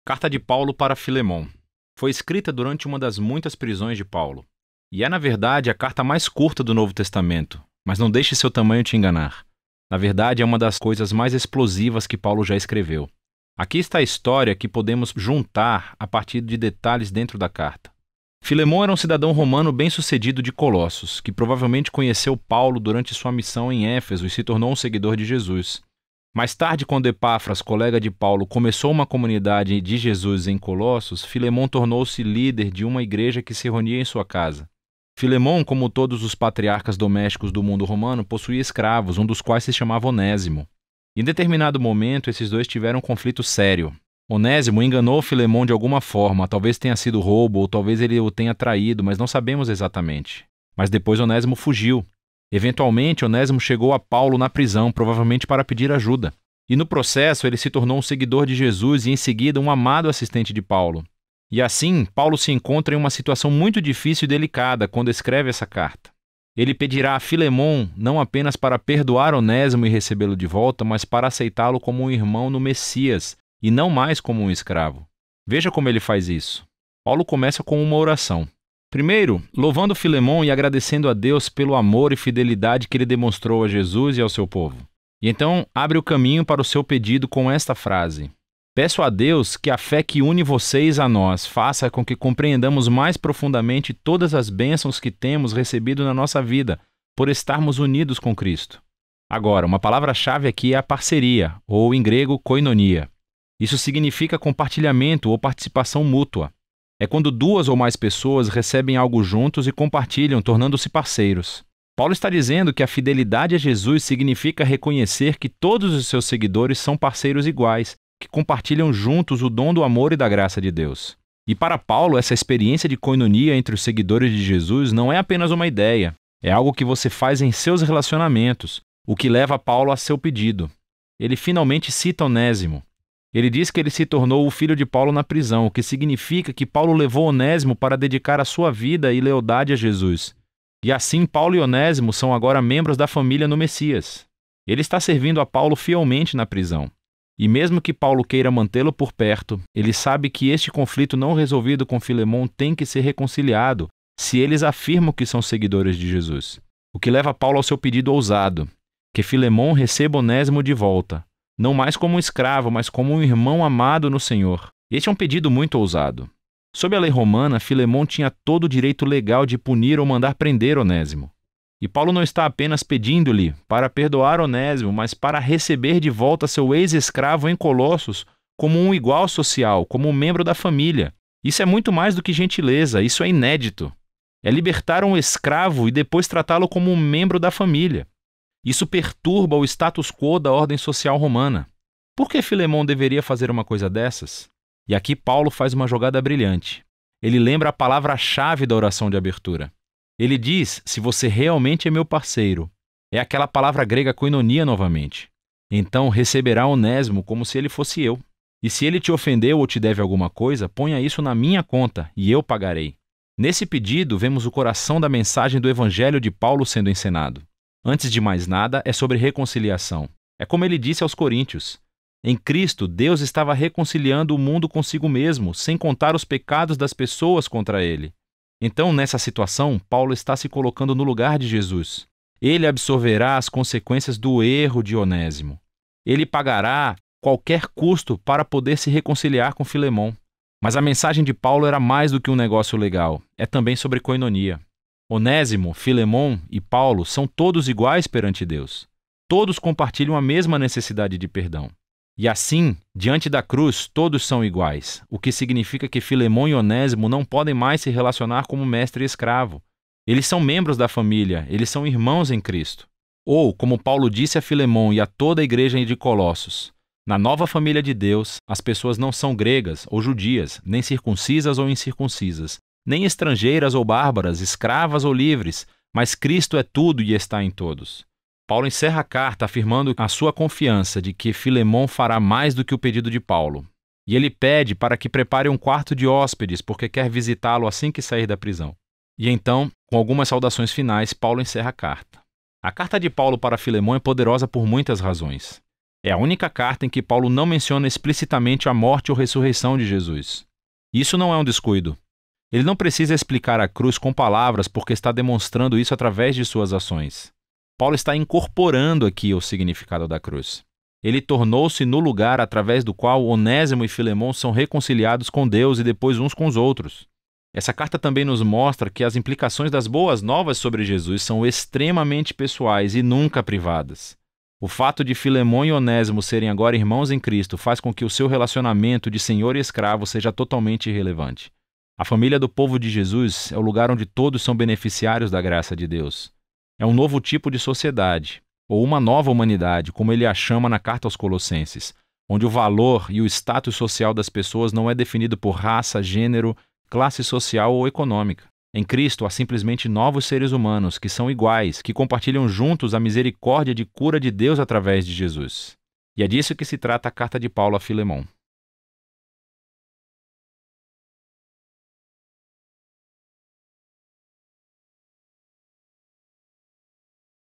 Carta de Paulo para Filemon. Foi escrita durante uma das muitas prisões de Paulo. E é, na verdade, a carta mais curta do Novo Testamento, mas não deixe seu tamanho te enganar. Na verdade, é uma das coisas mais explosivas que Paulo já escreveu. Aqui está a história que podemos juntar a partir de detalhes dentro da carta. Filemon era um cidadão romano bem-sucedido de Colossos, que provavelmente conheceu Paulo durante sua missão em Éfeso e se tornou um seguidor de Jesus. Mais tarde, quando Epáfras, colega de Paulo, começou uma comunidade de Jesus em Colossos, Filemon tornou-se líder de uma igreja que se reunia em sua casa. Filemon, como todos os patriarcas domésticos do mundo romano, possuía escravos, um dos quais se chamava Onésimo. Em determinado momento, esses dois tiveram um conflito sério. Onésimo enganou Filemon de alguma forma, talvez tenha sido roubo ou talvez ele o tenha traído, mas não sabemos exatamente. Mas depois Onésimo fugiu. Eventualmente, Onésimo chegou a Paulo na prisão, provavelmente para pedir ajuda. E no processo, ele se tornou um seguidor de Jesus e, em seguida, um amado assistente de Paulo. E assim, Paulo se encontra em uma situação muito difícil e delicada quando escreve essa carta. Ele pedirá a Filemon não apenas para perdoar Onésimo e recebê-lo de volta, mas para aceitá-lo como um irmão no Messias e não mais como um escravo. Veja como ele faz isso. Paulo começa com uma oração. Primeiro, louvando Filemon e agradecendo a Deus pelo amor e fidelidade que ele demonstrou a Jesus e ao seu povo. E então abre o caminho para o seu pedido com esta frase: peço a Deus que a fé que une vocês a nós faça com que compreendamos mais profundamente todas as bênçãos que temos recebido na nossa vida, por estarmos unidos com Cristo. Agora, uma palavra-chave aqui é a parceria, ou em grego, koinonia. Isso significa compartilhamento ou participação mútua. É quando duas ou mais pessoas recebem algo juntos e compartilham, tornando-se parceiros. Paulo está dizendo que a fidelidade a Jesus significa reconhecer que todos os seus seguidores são parceiros iguais, que compartilham juntos o dom do amor e da graça de Deus. E para Paulo, essa experiência de koinonia entre os seguidores de Jesus não é apenas uma ideia, é algo que você faz em seus relacionamentos, o que leva Paulo a seu pedido. Ele finalmente cita Onésimo. Ele diz que ele se tornou o filho de Paulo na prisão, o que significa que Paulo levou Onésimo para dedicar a sua vida e lealdade a Jesus. E assim, Paulo e Onésimo são agora membros da família no Messias. Ele está servindo a Paulo fielmente na prisão. E mesmo que Paulo queira mantê-lo por perto, ele sabe que este conflito não resolvido com Filemon tem que ser reconciliado se eles afirmam que são seguidores de Jesus. O que leva Paulo ao seu pedido ousado, que Filemon receba Onésimo de volta. Não mais como um escravo, mas como um irmão amado no Senhor. Este é um pedido muito ousado. Sob a lei romana, Filemon tinha todo o direito legal de punir ou mandar prender Onésimo. E Paulo não está apenas pedindo-lhe para perdoar Onésimo, mas para receber de volta seu ex-escravo em Colossos como um igual social, como um membro da família. Isso é muito mais do que gentileza, isso é inédito. É libertar um escravo e depois tratá-lo como um membro da família. Isso perturba o status quo da ordem social romana. Por que Filemon deveria fazer uma coisa dessas? E aqui Paulo faz uma jogada brilhante. Ele lembra a palavra-chave da oração de abertura. Ele diz, se você realmente é meu parceiro, é aquela palavra grega koinonia novamente. Então receberá Onésimo como se ele fosse eu. E se ele te ofendeu ou te deve alguma coisa, ponha isso na minha conta e eu pagarei. Nesse pedido, vemos o coração da mensagem do Evangelho de Paulo sendo encenado. Antes de mais nada, é sobre reconciliação. É como ele disse aos Coríntios. Em Cristo, Deus estava reconciliando o mundo consigo mesmo, sem contar os pecados das pessoas contra ele. Então, nessa situação, Paulo está se colocando no lugar de Jesus. Ele absorverá as consequências do erro de Onésimo. Ele pagará qualquer custo para poder se reconciliar com Filemon. Mas a mensagem de Paulo era mais do que um negócio legal. É também sobre koinonia. Onésimo, Filemon e Paulo são todos iguais perante Deus. Todos compartilham a mesma necessidade de perdão. E assim, diante da cruz, todos são iguais, o que significa que Filemon e Onésimo não podem mais se relacionar como mestre e escravo. Eles são membros da família, eles são irmãos em Cristo. Ou, como Paulo disse a Filemon e a toda a igreja de Colossos, na nova família de Deus, as pessoas não são gregas ou judias, nem circuncisas ou incircuncisas, nem estrangeiras ou bárbaras, escravas ou livres, mas Cristo é tudo e está em todos. Paulo encerra a carta afirmando a sua confiança de que Filemon fará mais do que o pedido de Paulo. E ele pede para que prepare um quarto de hóspedes, porque quer visitá-lo assim que sair da prisão. E então, com algumas saudações finais, Paulo encerra a carta. A carta de Paulo para Filemon é poderosa por muitas razões. É a única carta em que Paulo não menciona explicitamente a morte ou ressurreição de Jesus. Isso não é um descuido. Ele não precisa explicar a cruz com palavras porque está demonstrando isso através de suas ações. Paulo está incorporando aqui o significado da cruz. Ele tornou-se no lugar através do qual Onésimo e Filemão são reconciliados com Deus e depois uns com os outros. Essa carta também nos mostra que as implicações das boas novas sobre Jesus são extremamente pessoais e nunca privadas. O fato de Filemão e Onésimo serem agora irmãos em Cristo faz com que o seu relacionamento de senhor e escravo seja totalmente irrelevante. A família do povo de Jesus é o lugar onde todos são beneficiários da graça de Deus. É um novo tipo de sociedade, ou uma nova humanidade, como ele a chama na carta aos Colossenses, onde o valor e o status social das pessoas não é definido por raça, gênero, classe social ou econômica. Em Cristo há simplesmente novos seres humanos que são iguais, que compartilham juntos a misericórdia de cura de Deus através de Jesus. E é disso que se trata a carta de Paulo a Filemão.